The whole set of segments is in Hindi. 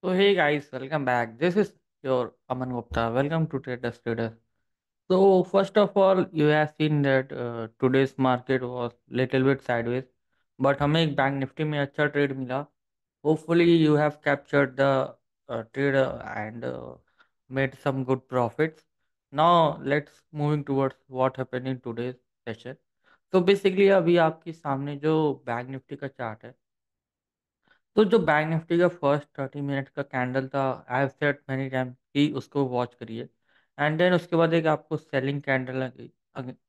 So hey guys, welcome back. This is your Aman Gupta. Welcome to Traders Traders. So first of all, you have seen that today's market was little bit sideways, but हमें एक बैंक निफ्टी में अच्छा ट्रेड मिला. Hopefully you have captured the trade and made some good profits. Now let's moving towards what happened in today's session. तो बेसिकली अभी आपके सामने जो बैंक निफ्टी का चार्ट है, तो जो बैंक निफ्टी का फर्स्ट 30 मिनट का कैंडल था, I have said many time कि उसको वॉच करिए. एंड देन उसके बाद एक आपको सेलिंग कैंडल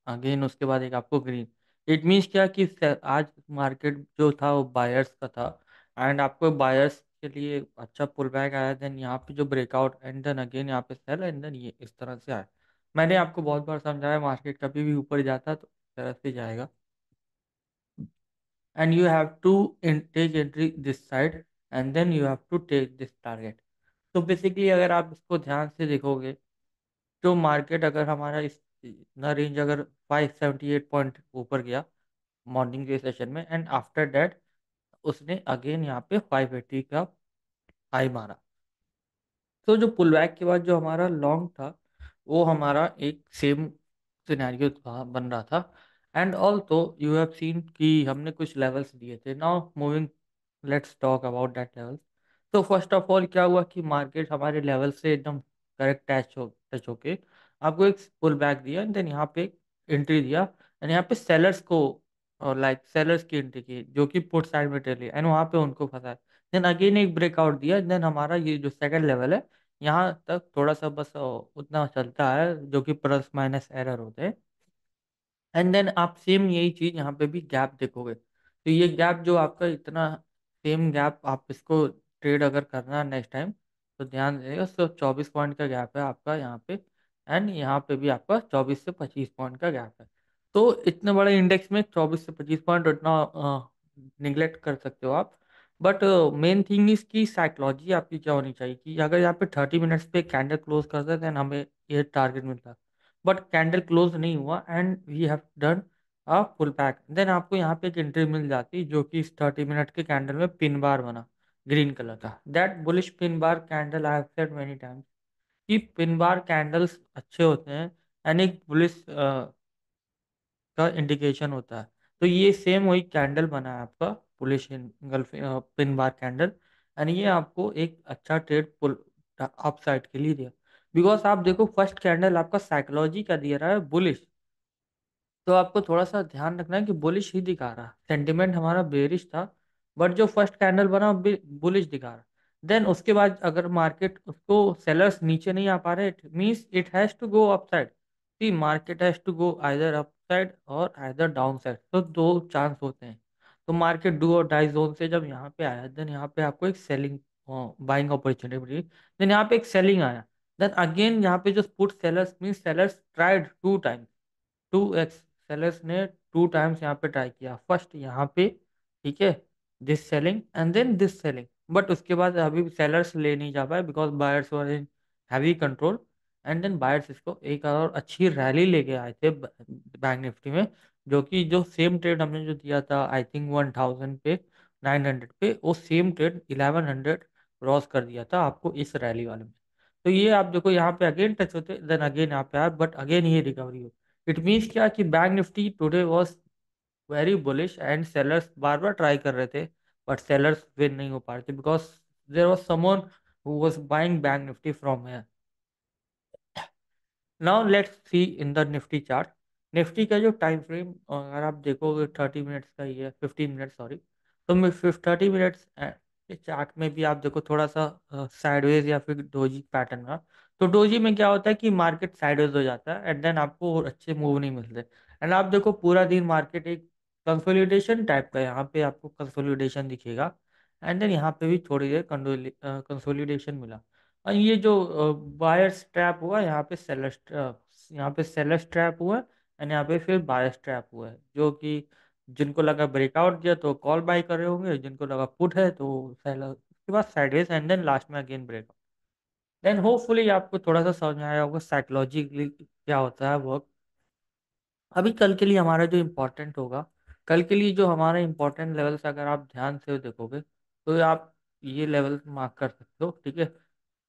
अगेन, उसके बाद एक आपको ग्रीन. इट मीन्स क्या कि आज मार्केट जो था वो बायर्स का था. एंड आपको बायर्स के लिए अच्छा पुल बैक आया, देन यहाँ पे जो ब्रेकआउट एंड देन अगेन यहाँ पे सेल एंड देन ये इस तरह से आया. मैंने आपको बहुत बार समझाया, मार्केट कभी भी ऊपर जाता है तो इस तरह से जाएगा. And you have to take entry this side and then you have to take this target. तो बेसिकली अगर आप इसको ध्यान से देखोगे, तो मार्केट अगर हमारा इस ना रेंज अगर 578 पॉइंट ऊपर गया मॉर्निंग के सेशन में, एंड आफ्टर दैट उसने अगेन यहाँ पे 580 का हाई मारा. तो जो पुल बैक के बाद जो हमारा लॉन्ग था, वो हमारा एक सेम सिनेरियो था, बन रहा था. And also you have seen कि हमने कुछ लेवल्स दिए थे. Now moving, let's talk about that levels. तो फर्स्ट ऑफ ऑल क्या हुआ कि मार्केट हमारे लेवल से एकदम करेक्ट टच होके आपको एक पुल बैक दिया एंड देन यहाँ पे एंट्री दिया. एंड यहाँ पे सेलर्स को, और लाइक सेलर्स की एंट्री की जो कि पुट साइड में ट्रेड, एंड वहाँ पे उनको फंसा. देन अगेन एक ब्रेकआउट दिया, देन हमारा ये जो सेकंड लेवल है, यहाँ तक थोड़ा सा बस उतना चलता है जो कि प्लस माइनस एरर होते हैं. एंड देन आप सेम यही चीज यहाँ पे भी गैप देखोगे, तो ये गैप जो आपका इतना सेम गैप, आप इसको ट्रेड अगर करना है नेक्स्ट टाइम तो ध्यान देगा. तो 24 पॉइंट का गैप है आपका यहाँ पे, एंड यहाँ पे भी आपका 24 से 25 पॉइंट का गैप है. तो इतने बड़े इंडेक्स में 24 से 25 पॉइंट उतना निगलेक्ट कर सकते हो आप. बट मेन थिंग इज की साइकोलॉजी आपकी क्या होनी चाहिए कि अगर यहाँ पे 30 मिनट्स पे कैंडल क्लोज करते हैं देन हमें ये टारगेट मिलता है. बट कैंडल क्लोज नहीं हुआ and we have done a pull back, then आपको यहाँ पे एक एंट्री मिल जाती जो कि इस 30 मिनट के कैंडल में पिन बार बना ग्रीन कलर का. That bullish pin bar candle, I have said many times कि पिन बार कैंडल्स अच्छे होते हैं एंड एक बुलिश का इंडिकेशन होता है. तो ये सेम वही कैंडल बना है आपका bullish engulf pin bar candle. And ये आपको एक अच्छा ट्रेड पुल अप साइड के लिए दिया. बिकॉज आप देखो फर्स्ट कैंडल आपका साइकोलॉजी का दे रहा है बुलिश, तो आपको थोड़ा सा ध्यान रखना है कि बुलिश ही दिखा रहा. सेंटिमेंट हमारा बेरिश था, बट जो फर्स्ट कैंडल बना बुलिश दिखा रहा. देन उसके बाद अगर मार्केट उसको सेलर्स नीचे नहीं आ पा रहे, it means it has to go up side. See market has to go either up side और आइदर डाउन साइड, तो दो चांस होते हैं. तो market do or die zone से जब यहाँ पे आया, देन यहाँ पे आपको एक सेलिंग बाइंग अपॉर्चुनिटी मिली. देन यहाँ पे एक सेलिंग आया. देन अगेन यहाँ पे जो put sellers mean sellers tried 2 times, 2x. Sellers ने 2 टाइम्स यहाँ पे ट्राई किया, फर्स्ट यहाँ पे, ठीक है, this selling and then this selling. But उसके बाद अभी सेलर्स ले नहीं जा पाए because buyers were in heavy control. And then buyers इसको एक और अच्छी रैली लेके आए थे बैंक निफ्टी में, जो कि जो सेम ट्रेड हमने जो दिया था आई थिंक 1000 पे, 900 पे, वो सेम ट्रेड 1100 क्रॉस कर दिया था आपको इस रैली वाले में. तो ये आप देखो यहाँ पे अगेन टच होते देन अगेन यहाँ पे आए, बट अगेन ये रिकवरी हो. इट मीन्स क्या कि bank Nifty today was very bullish and sellers bar bar try कर रहे थे, बट सेलर्स विन नहीं हो पा रहे थे because there was someone who was buying Bank Nifty from here. Now let's see in the Nifty chart. Nifty का जो टाइम फ्रेम अगर आप देखोगे 30 मिनट्स का ही है, 15 मिनट सॉरी. तो मैं 30 मिनट्स के चार्ट में भी आप देखो थोड़ा सा साइडवेज या फिर डोजी पैटर्न का. तो डोजी में क्या होता है कि मार्केट साइडवेज हो जाता है एंड देन आपको और अच्छे मूव नहीं मिलते. एंड आप देखो पूरा दिन मार्केट एक कंसोलिडेशन टाइप का, यहाँ पे आपको कंसोलिडेशन दिखेगा एंड देन यहाँ पे भी थोड़ी देर कंसोलिडेशन मिला. और ये जो बायर्स ट्रैप हुआ, यहाँ पे सेलर्स ट्रैप हुआ एंड यहाँ पे फिर बायर्स ट्रैप हुआ है, जो कि जिनको लगा ब्रेकआउट दिया तो कॉल बाय कर रहे होंगे, जिनको लगा पुट है तो सेलर, उसके बाद साइडवेज एंड देन लास्ट में अगेन ब्रेकआउट. देन होपफुली आपको थोड़ा सा समझ में आया होगा साइकोलॉजिकली क्या होता है वर्क. अभी कल के लिए हमारा जो इम्पोर्टेंट होगा, कल के लिए जो हमारा इम्पोर्टेंट लेवल्स अगर आप ध्यान से देखोगे, तो आप ये लेवल मार्क कर सकते हो, ठीक है।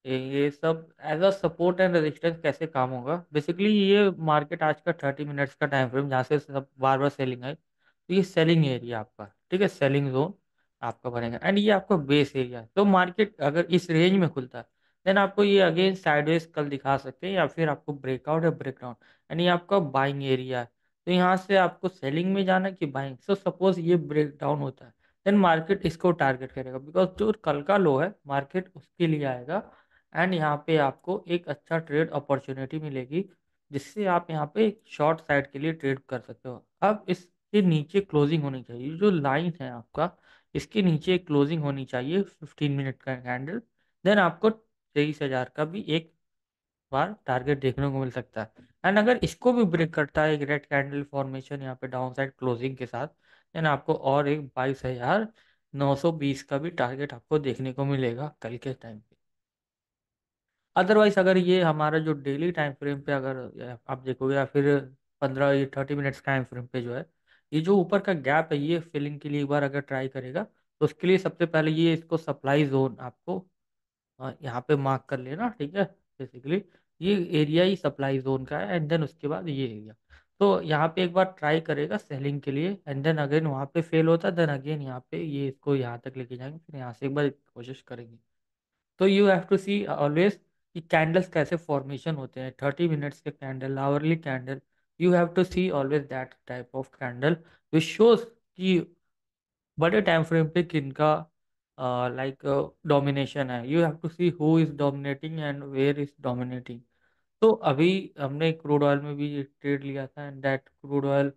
ये सब as a support and resistance कैसे काम होगा, बेसिकली ये मार्केट आज का 30 मिनट्स का टाइम फ्रेम जहाँ से सब बार बार सेलिंग है, तो ये सेलिंग एरिया आपका, ठीक है, सेलिंग जोन आपका बनेगा, एंड ये आपका बेस एरिया है। तो मार्केट अगर इस रेंज में खुलता है, देन आपको ये अगेन साइडवेज कल दिखा सकते हैं, या फिर आपको ब्रेकआउट या ब्रेकडाउन, एंड ये आपका बाइंग एरिया है। तो यहाँ से आपको सेलिंग में जाना कि बाइंग। सो सपोज ये ब्रेकडाउन होता है, देन मार्केट इसको टारगेट करेगा, बिकॉज जो कल का लो है मार्केट उसके लिए आएगा, एंड यहाँ पे आपको एक अच्छा ट्रेड अपॉर्चुनिटी मिलेगी, जिससे आप यहाँ पे शॉर्ट साइड के लिए ट्रेड कर सकते हो। अब इसके नीचे क्लोजिंग होनी चाहिए, जो लाइन है आपका इसके नीचे क्लोजिंग होनी चाहिए 15 मिनट का कैंडल, देन आपको 23,000 का भी एक बार टारगेट देखने को मिल सकता है। एंड अगर इसको भी ब्रेक करता है एक रेड कैंडल फॉर्मेशन यहाँ पे डाउन साइड क्लोजिंग के साथ, देन आपको और एक 22,920 का भी टारगेट आपको देखने को मिलेगा कल के टाइम पे। अदरवाइज अगर ये हमारा जो डेली टाइम फ्रेम पे अगर आप देखोगे, या फिर 15 या 30 मिनट्स टाइम फ्रेम पे जो है, ये जो ऊपर का गैप है ये फिलिंग के लिए एक बार अगर ट्राई करेगा, तो उसके लिए सबसे पहले ये इसको सप्लाई जोन आपको यहाँ पे मार्क कर लेना, ठीक है। बेसिकली ये एरिया ही सप्लाई जोन का है, एंड देन उसके बाद ये एरिया। तो यहाँ पे एक बार ट्राई करेगा सेलिंग के लिए, एंड देन अगेन वहाँ पे फेल होता है, देन अगेन यहाँ पे ये इसको यहाँ तक लेके जाएंगे, फिर यहाँ से एक बार कोशिश करेंगे। तो you have to see always कि कैंडल्स कैसे फॉर्मेशन होते हैं, 30 मिनट्स के candle, hourly candle, you have to see always that type of candle which shows कि बड़े टाइम फ्रेम पे किनका लाइक डोमिनेशन है। You have to see who is dominating and where is dominating. तो अभी हमने क्रूड ऑयल में भी ट्रेड लिया था, and that crude oil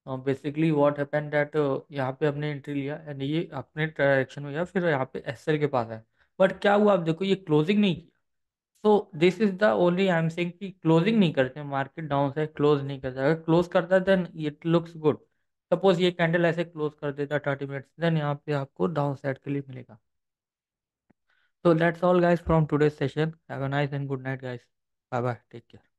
basically what happened that यहाँ पे हमने एंट्री लिया, एंड ये अपने डायरेक्शन में गया, फिर यहाँ पे एसएल के पास है, बट क्या हुआ आप देखो ये क्लोजिंग नहीं किया। So this is the only I am saying कि क्लोजिंग नहीं करते, मार्केट डाउन से क्लोज नहीं करता, अगर क्लोज करता है then it looks good. Suppose ये कैंडल ऐसे क्लोज कर देता 30 मिनट्स, देन यहाँ पे आपको डाउन साइड के लिए मिलेगा। So that's all guys from today's session. Have a nice and good night guys. Bye bye. Take care.